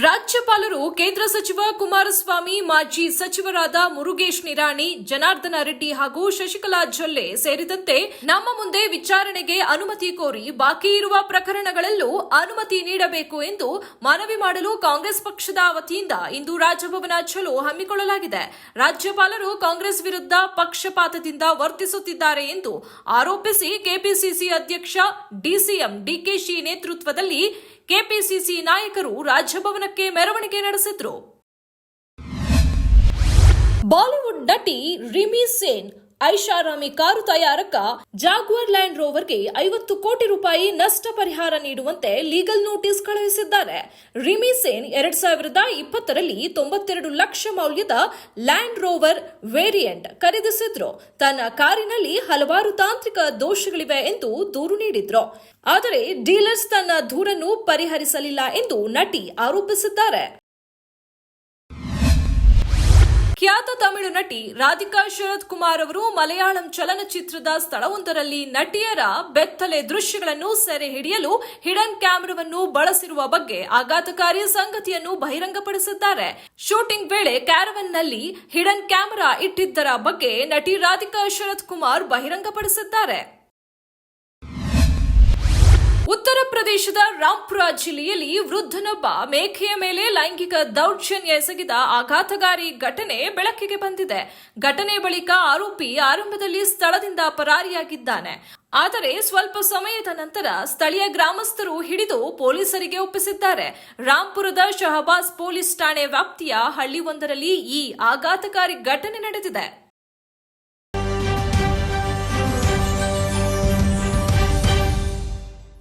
ರಾಜ್ಯಪಾಲರು ಕೇಂದ್ರ ಸಚಿವ ಕುಮಾರಸ್ವಾಮಿ, ಮಾಜಿ ಸಚಿವರಾದ ಮುರುಗೇಶ್ ನಿರಾಣಿ, ಜನಾರ್ದನ ರೆಡ್ಡಿ ಹಾಗೂ ಶಶಿಕಲಾ ಜೊಲ್ಲೆ ಸೇರಿದಂತೆ ನಮ್ಮ ಮುಂದೆ ವಿಚಾರಣೆಗೆ ಅನುಮತಿ ಕೋರಿ ಬಾಕಿ ಇರುವ ಪ್ರಕರಣಗಳಲ್ಲೂ ಅನುಮತಿ ನೀಡಬೇಕು ಎಂದು ಮನವಿ ಮಾಡಲು ಕಾಂಗ್ರೆಸ್ ಪಕ್ಷದ ವತಿಯಿಂದ ಇಂದು ರಾಜಭವನ ಚಲೋ ಹಮ್ಮಿಕೊಳ್ಳಲಾಗಿದೆ. ರಾಜ್ಯಪಾಲರು ಕಾಂಗ್ರೆಸ್ ವಿರುದ್ಧ ಪಕ್ಷಪಾತದಿಂದ ವರ್ತಿಸುತ್ತಿದ್ದಾರೆ ಎಂದು ಆರೋಪಿಸಿ ಕೆಪಿಸಿಸಿ ಅಧ್ಯಕ್ಷ ಡಿಸಿಎಂ ಡಿಕೆಶಿ ನೇತೃತ್ವದಲ್ಲಿ ಕೆಪಿಸಿಸಿ ನಾಯಕರು ರಾಜಭವನಕ್ಕೆ ಮೆರವಣಿಗೆ ನಡೆಸಿದ್ರು. ಬಾಲಿವುಡ್ ನಟಿ ರಿಮಿ ಸೇನ್ ಐಷಾರಾಮಿ ಕಾರು ತಯಾರಕ ಜಾಗ್ವಾರ್ ಲ್ಯಾಂಡ್ ರೋವರ್ಗೆ 50 ಕೋಟಿ ರೂಪಾಯಿ ನಷ್ಟ ಪರಿಹಾರ ನೀಡುವಂತೆ ಲೀಗಲ್ ನೋಟಿಸ್ ಕಳುಹಿಸಿದ್ದಾರೆ. ರಿಮಿ ಸೇನ್ 2020ರಲ್ಲಿ 92 ಲಕ್ಷ ಮೌಲ್ಯದ ಲ್ಯಾಂಡ್ ರೋವರ್ ವೇರಿಯಂಟ್ ಖರೀದಿಸಿದ್ರು. ತನ್ನ ಕಾರಿನಲ್ಲಿ ಹಲವಾರು ತಾಂತ್ರಿಕ ದೋಷಗಳಿವೆ ಎಂದು ದೂರು ನೀಡಿದ್ರು. ಆದರೆ ಡೀಲರ್ಸ್ ತನ್ನ ದೂರನ್ನು ಪರಿಹರಿಸಲಿಲ್ಲ ಎಂದು ನಟಿ ಆರೋಪಿಸಿದ್ದಾರೆ. ಖ್ಯಾತ ತಮಿಳು ನಟಿ ರಾಧಿಕಾ ಶರತ್ ಕುಮಾರ್ ಅವರು ಮಲಯಾಳಂ ಚಲನಚಿತ್ರದ ಸ್ಥಳವೊಂದರಲ್ಲಿ ನಟಿಯರ ಬೆತ್ತಲೆ ದೃಶ್ಯಗಳನ್ನು ಸೆರೆ ಹಿಡಿಯಲು ಹಿಡನ್ ಕ್ಯಾಮೆರಾವನ್ನು ಬಳಸಿರುವ ಬಗ್ಗೆ ಆಘಾತಕಾರಿ ಸಂಗತಿಯನ್ನು ಬಹಿರಂಗಪಡಿಸಿದ್ದಾರೆ. ಶೂಟಿಂಗ್ ವೇಳೆ ಕ್ಯಾರವನ್ನಲ್ಲಿ ಹಿಡನ್ ಕ್ಯಾಮೆರಾ ಇಟ್ಟಿದ್ದರ ಬಗ್ಗೆ ನಟಿ ರಾಧಿಕಾ ಶರತ್ ಕುಮಾರ್ ಬಹಿರಂಗಪಡಿಸಿದ್ದಾರೆ. ಉತ್ತರ ಪ್ರದೇಶದ ರಾಂಪುರ ಜಿಲ್ಲೆಯಲ್ಲಿ ವೃದ್ಧನೊಬ್ಬ ಮೇಕೆಯ ಮೇಲೆ ಲೈಂಗಿಕ ದೌರ್ಜನ್ಯ ಎಸಗಿದ ಆಘಾತಕಾರಿ ಘಟನೆ ಬೆಳಕಿಗೆ ಬಂದಿದೆ. ಘಟನೆ ಬಳಿಕ ಆರೋಪಿ ಆರಂಭದಲ್ಲಿ ಸ್ಥಳದಿಂದ ಪರಾರಿಯಾಗಿದ್ದಾನೆ. ಆದರೆ ಸ್ವಲ್ಪ ಸಮಯದ ನಂತರ ಸ್ಥಳೀಯ ಗ್ರಾಮಸ್ಥರು ಹಿಡಿದು ಪೊಲೀಸರಿಗೆ ಒಪ್ಪಿಸಿದ್ದಾರೆ. ರಾಂಪುರದ ಶಹಬಾಸ್ ಪೊಲೀಸ್ ಠಾಣೆ ವ್ಯಾಪ್ತಿಯ ಹಳ್ಳಿಯೊಂದರಲ್ಲಿ ಈ ಆಘಾತಕಾರಿ ಘಟನೆ ನಡೆದಿದೆ.